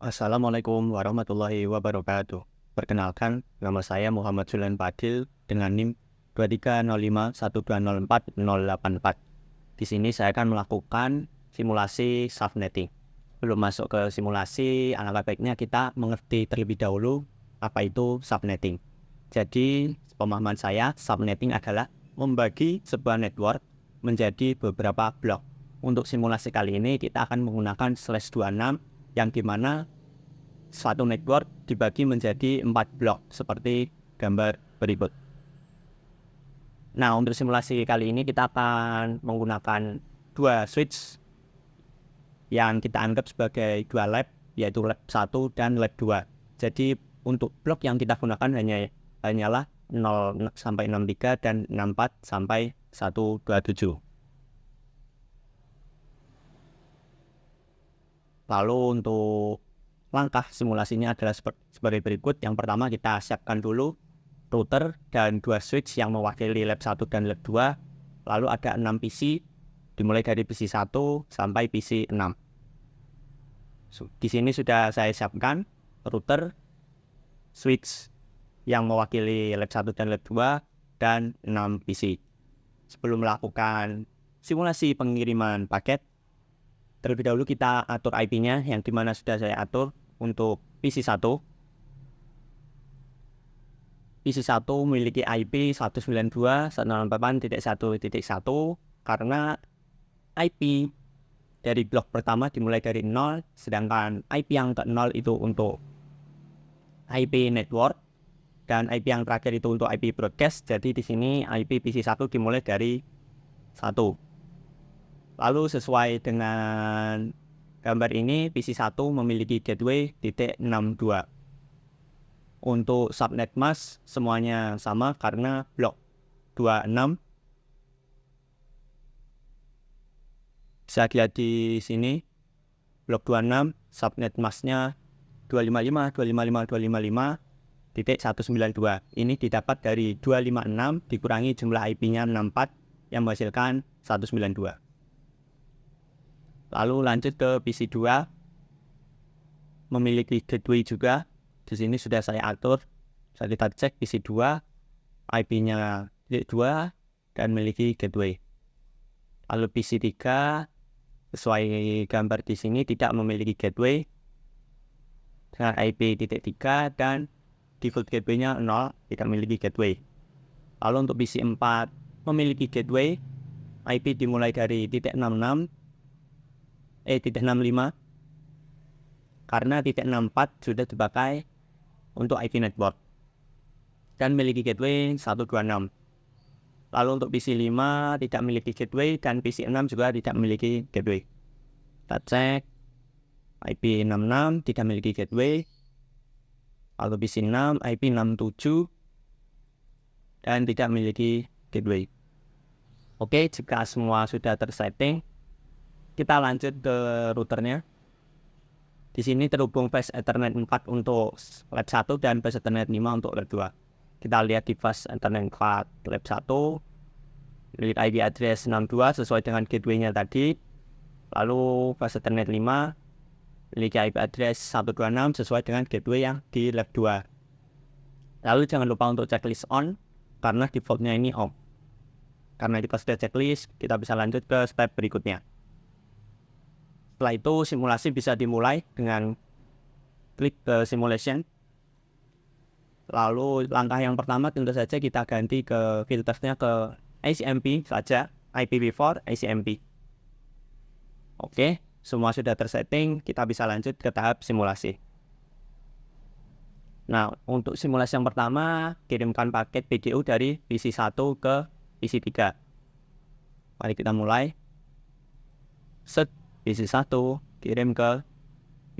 Assalamualaikum warahmatullahi wabarakatuh. Perkenalkan, nama saya Muhammad Julian Fadil dengan NIM 2305120484. Di sini saya akan melakukan simulasi subnetting. Belum masuk ke simulasi, alangkah baiknya kita mengerti terlebih dahulu apa itu subnetting. Jadi, pemahaman saya, subnetting adalah membagi sebuah network menjadi beberapa blok. Untuk simulasi kali ini kita akan menggunakan /26 yang dimana satu network dibagi menjadi 4 blok seperti gambar berikut. Nah, untuk simulasi kali ini kita akan menggunakan dua switch yang kita anggap sebagai dua lab, yaitu lab 1 dan lab 2. Jadi untuk blok yang kita gunakan hanyalah 0 sampai 63 dan 64 sampai 127. Lalu untuk langkah simulasinya adalah sebagai berikut. Yang pertama kita siapkan dulu router dan dua switch yang mewakili lab 1 dan lab 2. Lalu ada 6 PC, dimulai dari PC 1 sampai PC 6. Di sini sudah saya siapkan router, switch yang mewakili lab 1 dan lab 2, dan 6 PC. Sebelum melakukan simulasi pengiriman paket, terlebih dahulu kita atur IP-nya yang dimana sudah saya atur untuk PC 1. PC 1 memiliki IP 192.168.1.1 karena IP dari blok pertama dimulai dari 0, sedangkan IP yang ke 0 itu untuk IP network dan IP yang terakhir itu untuk IP broadcast. Jadi di sini IP PC 1 dimulai dari 1. Lalu sesuai dengan gambar ini, PC 1 memiliki gateway .62. Untuk subnet mask semuanya sama karena blok 26. Bisa dilihat di sini, blok 26 subnet masknya 255.255.255.192. Ini didapat dari 256 dikurangi jumlah IP-nya 64 yang menghasilkan 192. Lalu lanjut ke PC 2, memiliki gateway juga. Di sini sudah saya atur. Bisa kita cek PC 2, IP-nya 2 dan memiliki gateway. Lalu PC 3, sesuai gambar di sini tidak memiliki gateway dengan IP .3 dan default gateway-nya 0, tidak memiliki gateway. Lalu untuk PC 4 memiliki gateway, IP dimulai dari .65 karena .64 sudah dipakai untuk IP network dan memiliki gateway 126. Lalu untuk PC 5 tidak memiliki gateway dan PC 6 juga tidak memiliki gateway. Kita cek IP 66 tidak memiliki gateway. Lalu PC 6 IP 67 dan tidak memiliki gateway. Oke, jika semua sudah tersetting, kita lanjut ke routernya. Di sini terhubung fast Ethernet 4 untuk lab 1 dan fast Ethernet 5 untuk lab 2. Kita lihat di fast Ethernet 4 lab 1, lihat IP address 62 sesuai dengan gateway-nya tadi. Lalu fast Ethernet 5 memiliki IP address 126 sesuai dengan gateway yang di lab 2. Lalu jangan lupa untuk checklist on karena defaultnya ini off. Karena kita sudah checklist, kita bisa lanjut ke step berikutnya. Setelah itu simulasi bisa dimulai dengan klik ke simulation. Lalu langkah yang pertama tentu saja kita ganti ke filternya ke ICMP saja, IPv4 ICMP. Oke, semua sudah tersetting, kita bisa lanjut ke tahap simulasi. Nah, untuk simulasi yang pertama, kirimkan paket PDU dari PC 1 ke PC 3. Mari kita mulai. Set PC 1 kirim ke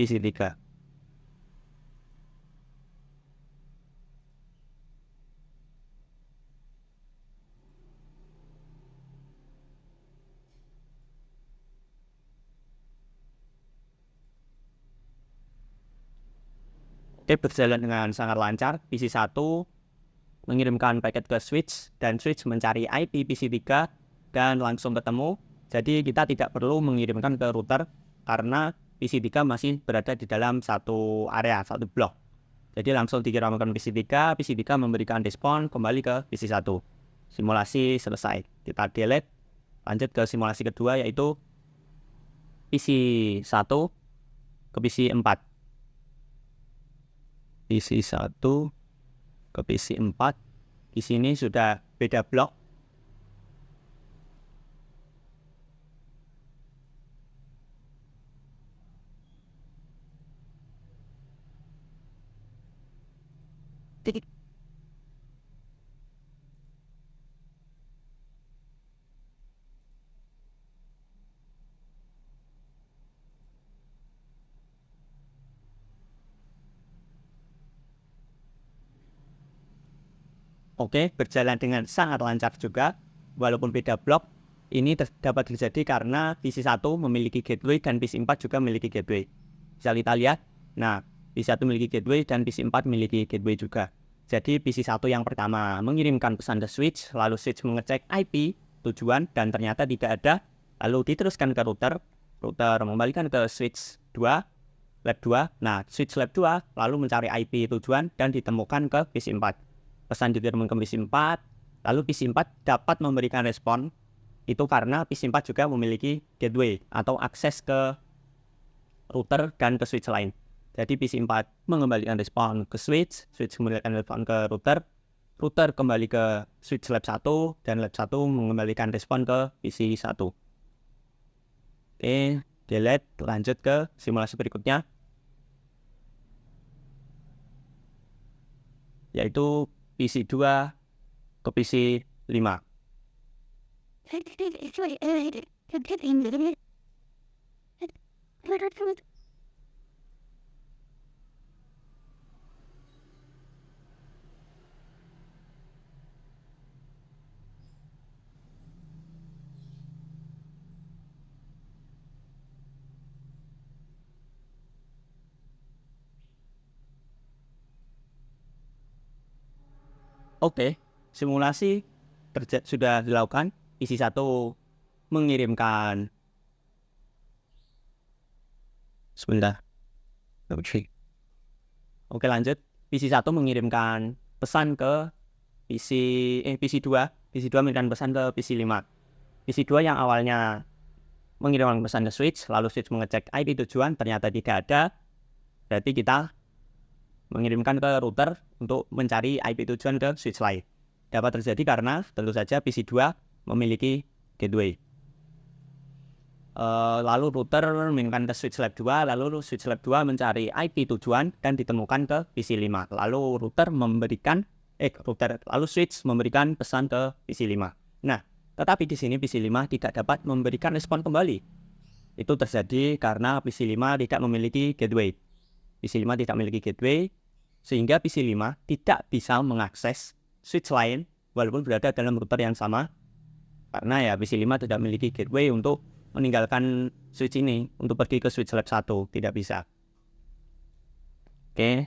PC 3. Oke, berjalan dengan sangat lancar. PC 1 mengirimkan paket ke switch dan switch mencari IP PC 3 dan langsung ketemu. Jadi kita tidak perlu mengirimkan ke router karena PC3 masih berada di dalam satu area, satu blok. Jadi langsung dikirimkan PC3, PC3 memberikan respon kembali ke PC1. Simulasi selesai. Kita delete, lanjut ke simulasi kedua yaitu PC1 ke PC4. PC1 ke PC4. Di sini sudah beda blok. Oke, berjalan dengan sangat lancar juga. Walaupun beda blok, ini dapat terjadi karena PC1 memiliki gateway dan PC4 juga memiliki gateway. Bisa kita lihat, nah PC1 memiliki gateway dan PC4 memiliki gateway juga. Jadi PC1 yang pertama mengirimkan pesan ke switch, lalu switch mengecek IP tujuan dan ternyata tidak ada, lalu diteruskan ke router, router mengembalikan ke switch 2, lab 2, nah switch lab 2 lalu mencari IP tujuan dan ditemukan ke PC4. Pesan dikirimkan ke PC4, lalu PC4 dapat memberikan respon, itu karena PC4 juga memiliki gateway atau akses ke router dan ke switch lain. Jadi PC4 mengembalikan respon ke switch, switch mengembalikan respon ke router, router kembali ke switch lab 1, dan lab 1 mengembalikan respon ke PC1. Oke, delete, lanjut ke simulasi berikutnya, yaitu PC2 ke PC5. Oke, simulasi sudah dilakukan. PC1 mengirimkan, sebentar. Oke, lanjut. PC1 mengirimkan pesan ke PC2. PC2 mengirimkan pesan ke PC5. PC2 yang awalnya mengirimkan pesan ke switch, lalu switch mengecek IP tujuan, ternyata tidak ada. Berarti kita mengirimkan ke router untuk mencari IP tujuan ke switch lain. Dapat terjadi karena tentu saja PC2 memiliki gateway. Lalu router mengirimkan ke switch lab 2, lalu switch lab 2 mencari IP tujuan dan ditemukan ke PC5. Lalu lalu switch memberikan pesan ke PC5. Nah, tetapi di sini PC5 tidak dapat memberikan respon kembali. Itu terjadi karena PC5 tidak memiliki gateway. PC5 tidak memiliki gateway, sehingga PC5 tidak bisa mengakses switch lain walaupun berada dalam router yang sama, karena ya PC5 tidak memiliki gateway untuk meninggalkan switch ini untuk pergi ke switch lab 1, tidak bisa. Oke,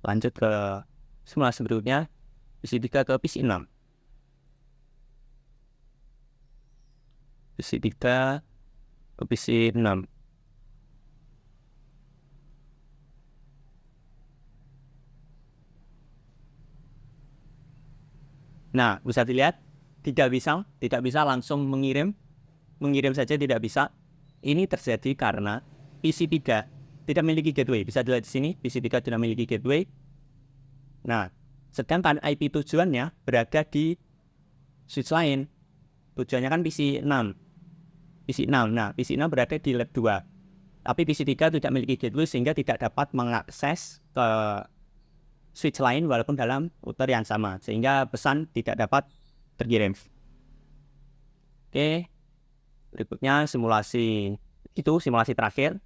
lanjut ke simulasi berikutnya, PC3 ke PC6. PC3 ke PC6. Nah, bisa dilihat tidak bisa langsung mengirim saja tidak bisa. Ini terjadi karena PC3 tidak memiliki gateway. Bisa dilihat di sini, PC3 tidak memiliki gateway. Nah, sedangkan IP tujuannya berada di switch lain. Tujuannya kan PC6. Nah, PC6 berada di lab 2. Tapi PC3 tidak memiliki gateway sehingga tidak dapat mengakses ke switch lain walaupun dalam router yang sama, sehingga pesan tidak dapat terkirim. Oke, berikutnya simulasi terakhir.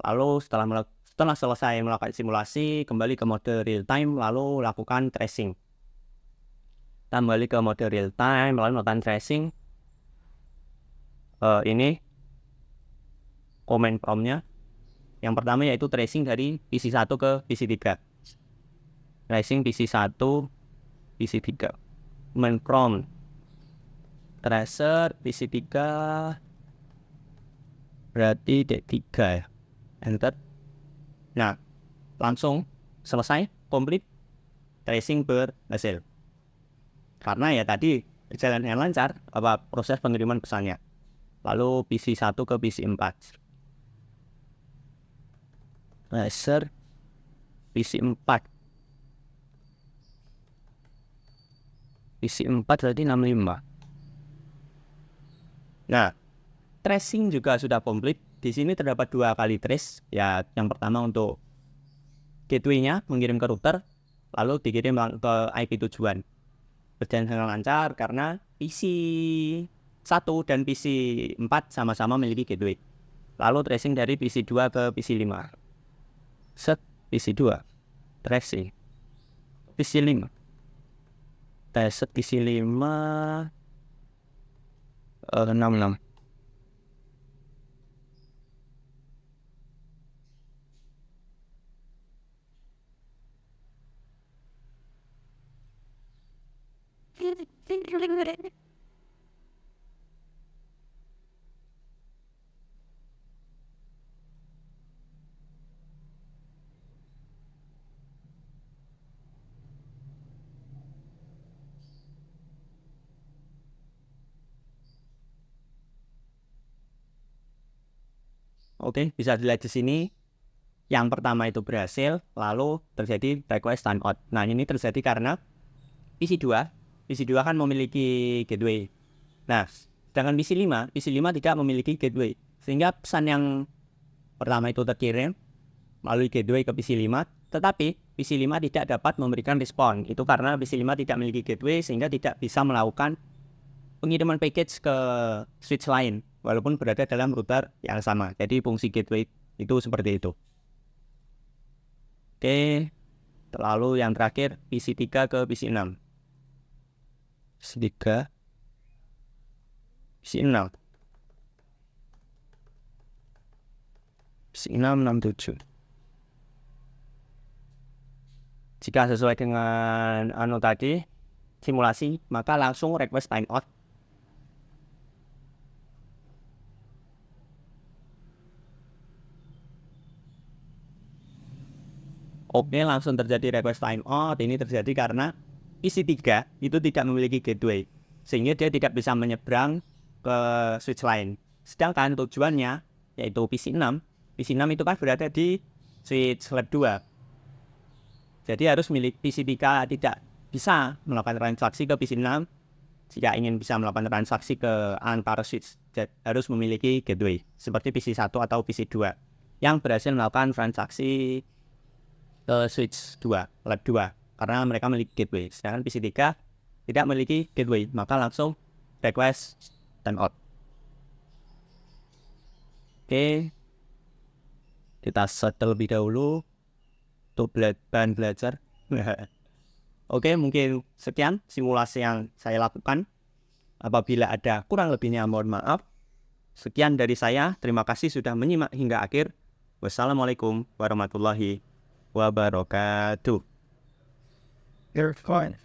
Lalu setelah selesai melakukan simulasi, kembali ke mode real time, lalu lakukan tracing. Kita kembali ke mode real time, lalu melakukan tracing. Ini command prompt-nya. Yang pertama yaitu tracing dari PC1 ke PC3. Tracing PC1, PC3. Command prompt tracer PC3 berarti D3 ya. enter. Nah, langsung selesai, komplit, tracing berhasil. Karena ya tadi berjalan dengan lancar proses pengiriman pesannya. Lalu PC 1 ke PC 4. Tracer PC 4. PC 4 berarti 65. Nah, tracing juga sudah komplit. Di sini terdapat 2 kali trace. Ya, yang pertama untuk gateway-nya mengirim ke router, lalu dikirim ke IP tujuan. Berjalan dengan lancar karena PC 1 dan PC 4 sama-sama memiliki gateway. Lalu tracing dari PC 2 ke PC 5. Set PC 2. Tracing. PC 5. Set PC 5. 66. Oke, bisa dilihat di sini. Yang pertama itu berhasil, lalu terjadi request timeout. Nah, ini terjadi karena PC2 kan memiliki gateway. Nah, sedangkan PC5 tidak memiliki gateway. Sehingga pesan yang pertama itu terkirim melalui gateway ke PC5, tetapi PC5 tidak dapat memberikan respon. Itu karena PC5 tidak memiliki gateway sehingga tidak bisa melakukan pengiriman package ke switch lain walaupun berada dalam router yang sama. Jadi fungsi gateway itu seperti itu. Oke, lalu yang terakhir PC3 ke PC6. PC3 PC6 PC6 67. Jika sesuai dengan tadi simulasi, maka langsung request timeout. Oke, langsung terjadi request timeout. Ini terjadi karena PC3 itu tidak memiliki gateway, sehingga dia tidak bisa menyeberang ke switch lain. Sedangkan tujuannya yaitu PC6 itu kan berada di switch lab 2. Jadi harus milik PC3 tidak bisa melakukan transaksi ke PC6. Jika ingin bisa melakukan transaksi ke antara switch, harus memiliki gateway seperti PC1 atau PC2 yang berhasil melakukan transaksi ke switch 2, lab 2 karena mereka memiliki gateway. Sedangkan PC3 tidak memiliki gateway, maka langsung request timeout. Oke, kita set terlebih dahulu untuk bahan belajar. Oke, mungkin sekian simulasi yang saya lakukan. Apabila ada kurang lebihnya mohon maaf. Sekian dari saya, terima kasih sudah menyimak hingga akhir. Wassalamualaikum warahmatullahi wabarakatuh. You're fine.